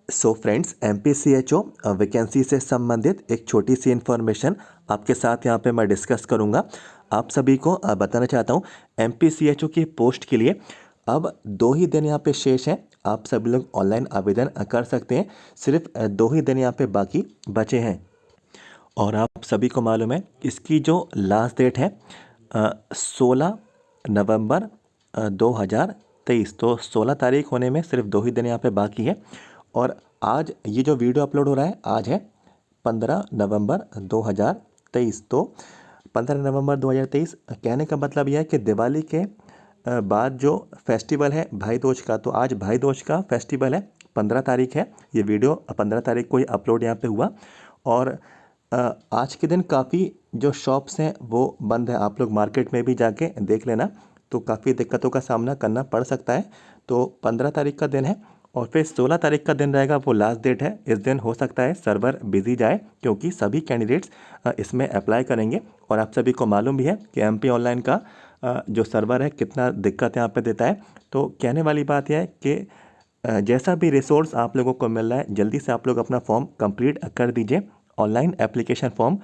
So friends, MPCHO vacancy से संबंधित एक छोटी सी इन्फॉर्मेशन आपके साथ यहाँ पे मैं डिस्कस करूँगा। आप सभी को बताना चाहता हूँ MPCHO की पोस्ट के लिए अब 2 ही दिन यहाँ पे शेष हैं। आप सभी लोग ऑनलाइन आवेदन कर सकते हैं। सिर्फ 2 ही दिन यहाँ पे बाकी बचे हैं और आप सभी को मालूम है इसकी जो लास्ट डेट है 16 नवंबर 2023। तो 16 तारीख होने में सिर्फ 2 ही दिन यहाँ पे बाकी है। और आज ये जो वीडियो अपलोड हो रहा है आज है 15 नवंबर 2023। तो 15 नवंबर 2023 कहने का मतलब यह है कि दिवाली के बाद जो फेस्टिवल है भाई दूज का, तो आज भाई दूज का फेस्टिवल है, 15 तारीख है। ये वीडियो 15 तारीख को ही अपलोड यहाँ पे हुआ और आज के दिन काफ़ी जो शॉप्स हैं वो बंद है। आप लोग मार्केट में भी जाके देख लेना, तो काफ़ी दिक्कतों का सामना करना पड़ सकता है। तो 15 तारीख का दिन है और फिर 16 तारीख का दिन रहेगा, वो लास्ट डेट है। इस दिन हो सकता है सर्वर बिजी जाए क्योंकि सभी कैंडिडेट्स इसमें अप्लाई करेंगे और आप सभी को मालूम भी है कि MP ऑनलाइन का जो सर्वर है कितना दिक्कत यहाँ पे देता है। तो कहने वाली बात यह है कि जैसा भी रिसोर्स आप लोगों को मिल रहा है जल्दी से आप लोग अपना फॉर्म कंप्लीट कर दीजिए। ऑनलाइन एप्लीकेशन फॉर्म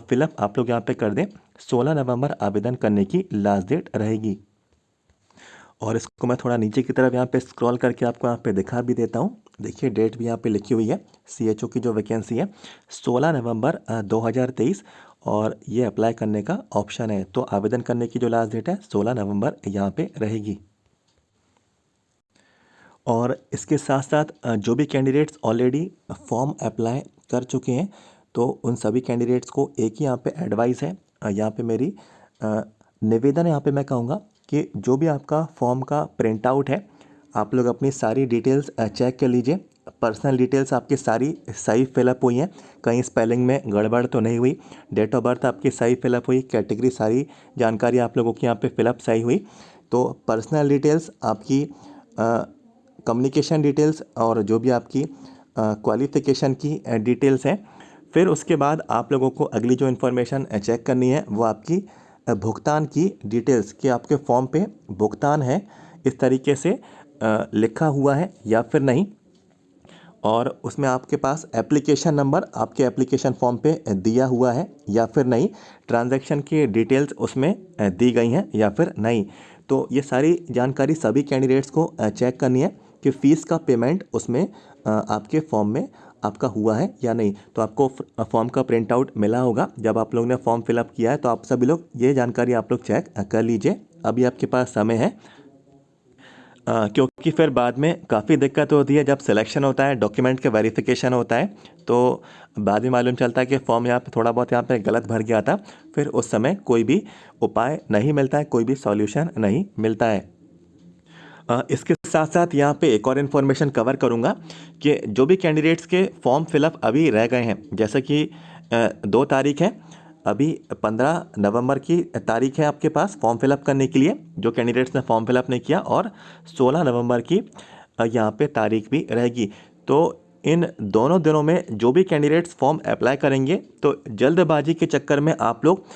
फिलअप आप लोग यहाँ पे कर दें। 16 नवंबर आवेदन करने की लास्ट डेट रहेगी और इसको मैं थोड़ा नीचे की तरफ यहाँ पे स्क्रॉल करके आपको यहाँ पे दिखा भी देता हूँ। देखिए डेट भी यहाँ पे लिखी हुई है। CHO की जो वैकेंसी है 16 नवंबर 2023 और ये अप्लाई करने का ऑप्शन है। तो आवेदन करने की जो लास्ट डेट है 16 नवंबर यहाँ पे रहेगी। और इसके साथ साथ जो भी कैंडिडेट्स ऑलरेडी फॉर्म अप्लाई कर चुके हैं तो उन सभी कैंडिडेट्स को एक ही यहाँ पे एडवाइस है, यहाँ पे मेरी निवेदन है, यहाँ पे मैं कहूँगा कि जो भी आपका फॉर्म का प्रिंट आउट है आप लोग अपनी सारी डिटेल्स चेक कर लीजिए। पर्सनल डिटेल्स आपकी सारी सही फिलअप हुई हैं, कहीं स्पेलिंग में गड़बड़ तो नहीं हुई, डेट ऑफ बर्थ आपकी सही फिलअप हुई, कैटेगरी सारी जानकारी आप लोगों की यहाँ पे फिलअप सही हुई। तो पर्सनल डिटेल्स आपकी, कम्युनिकेशन डिटेल्स और जो भी आपकी क्वालिफ़िकेशन की डिटेल्स हैं। फिर उसके बाद आप लोगों को अगली जो इन्फॉर्मेशन चेक करनी है वो आपकी भुगतान की डिटेल्स, कि आपके फॉर्म पे भुगतान है इस तरीके से लिखा हुआ है या फिर नहीं, और उसमें आपके पास एप्लीकेशन नंबर आपके एप्लीकेशन फॉर्म पे दिया हुआ है या फिर नहीं, ट्रांजैक्शन की डिटेल्स उसमें दी गई हैं या फिर नहीं। तो ये सारी जानकारी सभी कैंडिडेट्स को चेक करनी है कि फ़ीस का पेमेंट उसमें आपके फॉर्म में आपका हुआ है या नहीं। तो आपको फॉर्म का प्रिंट आउट मिला होगा जब आप लोगों ने फॉर्म फिलअप किया है, तो आप सभी लोग ये जानकारी आप लोग चेक कर लीजिए, अभी आपके पास समय है। क्योंकि फिर बाद में काफ़ी दिक्कत होती है जब सिलेक्शन होता है, डॉक्यूमेंट का वेरिफिकेशन होता है, तो बाद में मालूम चलता है कि फॉर्म यहाँ पे थोड़ा बहुत यहाँ पे गलत भर गया था। फिर उस समय कोई भी उपाय नहीं मिलता है, कोई भी सॉल्यूशन नहीं मिलता है। इसके साथ साथ यहाँ पे एक और इन्फॉर्मेशन कवर करूँगा कि जो भी कैंडिडेट्स के फॉर्म फिलअप अभी रह गए हैं, जैसे कि 2 तारीख है, अभी 15 नवंबर की तारीख है आपके पास फॉर्म फिलअप करने के लिए, जो कैंडिडेट्स ने फॉर्म फिलअप नहीं किया, और 16 नवंबर की यहाँ पे तारीख भी रहेगी। तो इन दोनों दिनों में जो भी कैंडिडेट्स फॉर्म अप्लाई करेंगे तो जल्दबाजी के चक्कर में आप लोग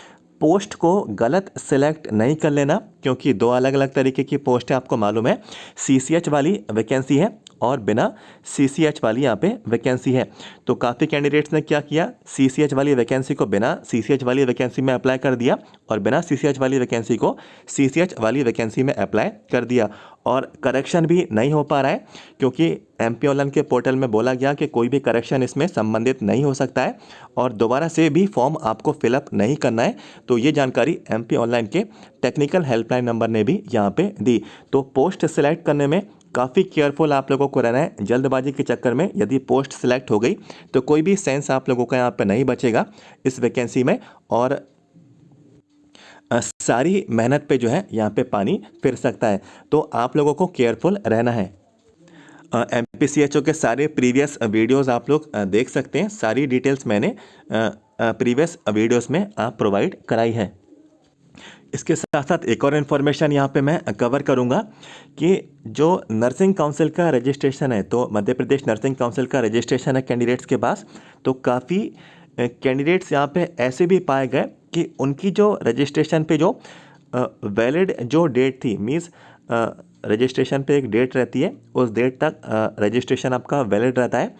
पोस्ट को गलत सेलेक्ट नहीं कर लेना, क्योंकि 2 अलग अलग तरीके की पोस्ट है, आपको मालूम है। CCH वाली वैकेंसी है और बिना CCH वाली यहाँ पे वैकेंसी है। तो काफ़ी कैंडिडेट्स ने क्या किया, CCH वाली वैकेंसी को बिना CCH वाली वैकेंसी में अप्लाई कर दिया और बिना CCH वाली वैकेंसी को CCH वाली वैकेंसी में अप्लाई कर दिया, और करेक्शन भी नहीं हो पा रहा है क्योंकि MP ऑनलाइन के पोर्टल में बोला गया कि कोई भी करेक्शन इसमें संबंधित नहीं हो सकता है और दोबारा से भी फॉर्म आपको फिलअप नहीं करना है। तो ये जानकारी MP ऑनलाइन के टेक्निकल हेल्पलाइन नंबर ने भी यहाँ पे दी। तो पोस्ट सिलेक्ट करने में काफ़ी केयरफुल आप लोगों को रहना है। जल्दबाजी के चक्कर में यदि पोस्ट सिलेक्ट हो गई तो कोई भी सेंस आप लोगों का यहाँ पे नहीं बचेगा इस वैकेंसी में, और सारी मेहनत पे जो है यहाँ पे पानी फिर सकता है। तो आप लोगों को केयरफुल रहना है। MPCHO के सारे प्रीवियस वीडियोस आप लोग देख सकते हैं, सारी डिटेल्स मैंने प्रीवियस वीडियोस में प्रोवाइड कराई है। इसके साथ साथ एक और इन्फॉर्मेशन यहाँ पे मैं कवर करूँगा कि जो नर्सिंग काउंसिल का रजिस्ट्रेशन है, तो मध्य प्रदेश नर्सिंग काउंसिल का रजिस्ट्रेशन है कैंडिडेट्स के पास, तो काफ़ी कैंडिडेट्स यहाँ पे ऐसे भी पाए गए कि उनकी जो रजिस्ट्रेशन पे जो वैलिड जो डेट थी, मीन्स रजिस्ट्रेशन पे एक डेट रहती है, उस डेट तक रजिस्ट्रेशन आपका वैलिड रहता है।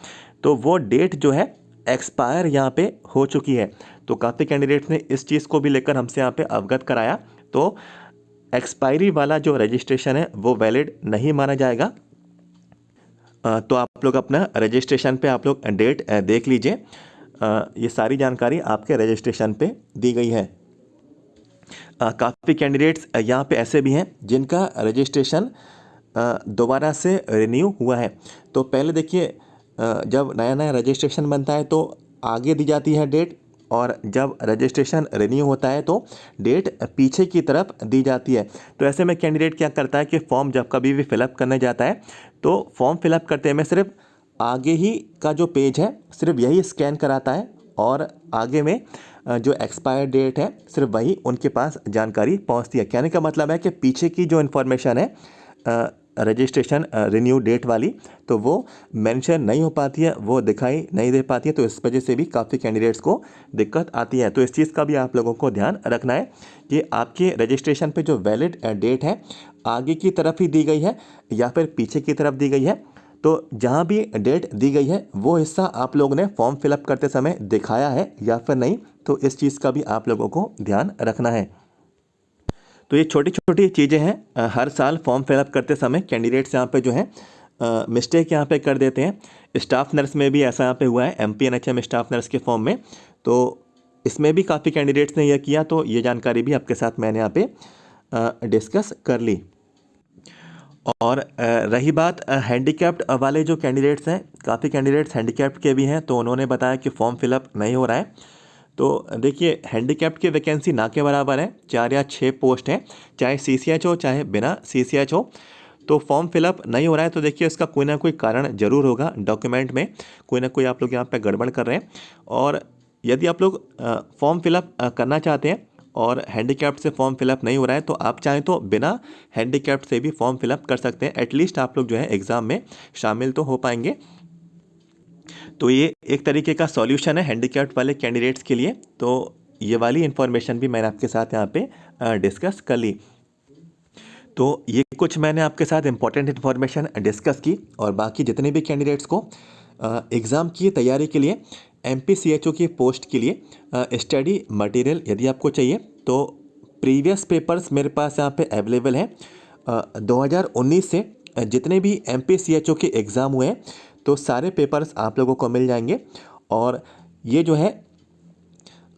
तो वो डेट जो है एक्सपायर यहाँ पे हो चुकी है। तो काफ़ी कैंडिडेट्स ने इस चीज़ को भी लेकर हमसे यहाँ पे अवगत कराया। तो एक्सपायरी वाला जो रजिस्ट्रेशन है वो वैलिड नहीं माना जाएगा। तो आप लोग अपना रजिस्ट्रेशन पे आप लोग डेट देख लीजिए। ये सारी जानकारी आपके रजिस्ट्रेशन पे दी गई है। काफ़ी कैंडिडेट्स यहाँ पे ऐसे भी हैं जिनका रजिस्ट्रेशन दोबारा से रिन्यू हुआ है। तो पहले देखिए, जब नया नया रजिस्ट्रेशन बनता है तो आगे दी जाती है डेट, और जब रजिस्ट्रेशन रिन्यू होता है तो डेट पीछे की तरफ दी जाती है। तो ऐसे में कैंडिडेट क्या करता है कि फॉर्म जब कभी भी फिलअप करने जाता है तो फॉर्म फिलअप करते में सिर्फ आगे ही का जो पेज है सिर्फ यही स्कैन कराता है, और आगे में जो एक्सपायर डेट है सिर्फ वही उनके पास जानकारी पहुंचती है। कहने का मतलब है कि पीछे की जो इन्फॉर्मेशन है रजिस्ट्रेशन रिन्यू डेट वाली, तो वो मेंशन नहीं हो पाती है, वो दिखाई नहीं दे पाती है। तो इस वजह से भी काफ़ी कैंडिडेट्स को दिक्कत आती है। तो इस चीज़ का भी आप लोगों को ध्यान रखना है कि आपके रजिस्ट्रेशन पे जो वैलिड डेट है आगे की तरफ ही दी गई है या फिर पीछे की तरफ दी गई है। तो जहाँ भी डेट दी गई है वो हिस्सा आप लोगों ने फॉर्म फिलअप करते समय दिखाया है या फिर नहीं, तो इस चीज़ का भी आप लोगों को ध्यान रखना है। तो ये छोटी छोटी चीज़ें हैं। हर साल फॉर्म फिलअप करते समय कैंडिडेट्स यहाँ पे जो है मिस्टेक यहाँ पे कर देते हैं। स्टाफ नर्स में भी ऐसा यहाँ पे हुआ है, MPNHM स्टाफ नर्स के फॉर्म में। तो इसमें भी काफ़ी कैंडिडेट्स ने यह किया, तो ये जानकारी भी आपके साथ मैंने यहाँ पे डिस्कस कर ली। और रही बात हैंडीकैप्ड वाले जो कैंडिडेट्स हैं, काफ़ी कैंडिडेट्स हैंडीकैप्ड के भी हैं, तो उन्होंने बताया कि फॉर्म फिलअप नहीं हो रहा है। तो देखिए, हैंडीकैप्ड की वैकेंसी ना के बराबर है, 4 या 6 पोस्ट हैं, चाहे CCH हो चाहे बिना CCH हो। तो फॉर्म फिलअप नहीं हो रहा है, तो देखिए इसका कोई ना कोई कारण ज़रूर होगा, डॉक्यूमेंट में कोई ना कोई आप लोग यहाँ पे गड़बड़ कर रहे हैं। और यदि आप लोग फॉर्म फिलअप करना चाहते हैं और हैंडीकैप्ड से फॉर्म फिलअप नहीं हो रहा है, तो आप चाहें तो बिना हैंडीकैप्ड से भी फॉर्म फिलअप कर सकते हैं। एटलीस्ट आप लोग जो है एग्ज़ाम में शामिल तो हो पाएंगे। तो ये एक तरीके का सॉल्यूशन है हैंडीकैप्ड वाले कैंडिडेट्स के लिए। तो ये वाली इन्फॉर्मेशन भी मैंने आपके साथ यहाँ पे डिस्कस कर ली। तो ये कुछ मैंने आपके साथ इंपॉर्टेंट इन्फॉर्मेशन डिस्कस की। और बाकी जितने भी कैंडिडेट्स को एग्ज़ाम की तैयारी के लिए MPCHO की पोस्ट के लिए स्टडी मटेरियल यदि आपको चाहिए तो प्रीवियस पेपर्स मेरे पास यहाँ पे अवेलेबल हैं। 2019 से जितने भी MPCHO के एग्ज़ाम हुए हैं तो सारे पेपर्स आप लोगों को मिल जाएंगे। और ये जो है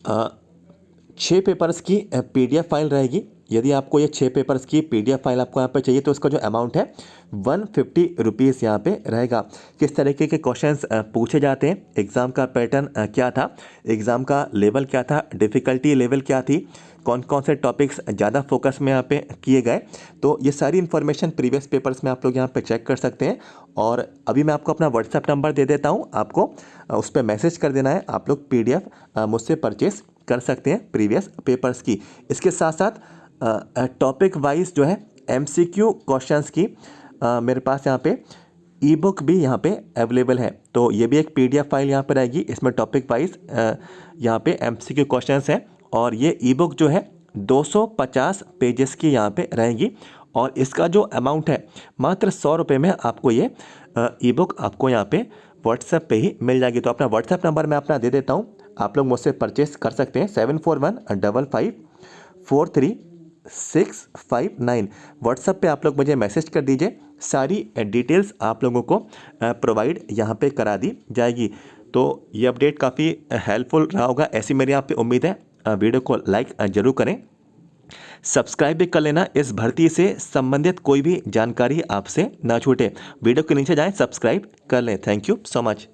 6 पेपर्स की PDF फाइल रहेगी। यदि आपको ये 6 पेपर्स की PDF फाइल आपको यहाँ पे चाहिए तो इसका जो अमाउंट है 150 रुपीज़ यहाँ पे रहेगा। किस तरीके के क्वेश्चंस पूछे जाते हैं, एग्ज़ाम का पैटर्न क्या था, एग्ज़ाम का लेवल क्या था, डिफ़िकल्टी लेवल क्या थी, कौन कौन से टॉपिक्स ज़्यादा फोकस में यहाँ पे किए गए, तो ये सारी इन्फॉर्मेशन प्रीवियस पेपर्स में आप लोग यहाँ पे चेक कर सकते हैं। और अभी मैं आपको अपना WhatsApp नंबर दे देता हूँ, आपको उस पर मैसेज कर देना है, आप लोग PDF मुझसे परचेस कर सकते हैं प्रीवियस पेपर्स की। इसके साथ साथ टॉपिक वाइज जो है MCQ क्वेश्चंस की मेरे पास यहाँ पे ई-बुक भी यहाँ पे अवेलेबल है। तो ये भी एक PDF फाइल यहाँ पे रहेगी, इसमें टॉपिक वाइज यहाँ पे MCQ क्वेश्चंस हैं। और ये ई-बुक जो है 250 पेजेस की यहाँ पे रहेगी। और इसका जो अमाउंट है मात्र 100 रुपये में आपको ये ई-बुक आपको यहाँ पे WhatsApp पे ही मिल जाएगी। तो अपना WhatsApp नंबर मैं अपना दे देता हूँ, आप लोग मुझसे परचेस कर सकते हैं 7415543659। व्हाट्सएप पे आप लोग मुझे मैसेज कर दीजिए, सारी डिटेल्स आप लोगों को प्रोवाइड यहाँ पे करा दी जाएगी। तो ये अपडेट काफ़ी हेल्पफुल रहा होगा, ऐसी मेरी यहाँ पे उम्मीद है। वीडियो को लाइक जरूर करें, सब्सक्राइब भी कर लेना, इस भर्ती से संबंधित कोई भी जानकारी आपसे ना छूटे। वीडियो के नीचे जाएं, सब्सक्राइब कर लें। Thank you so much.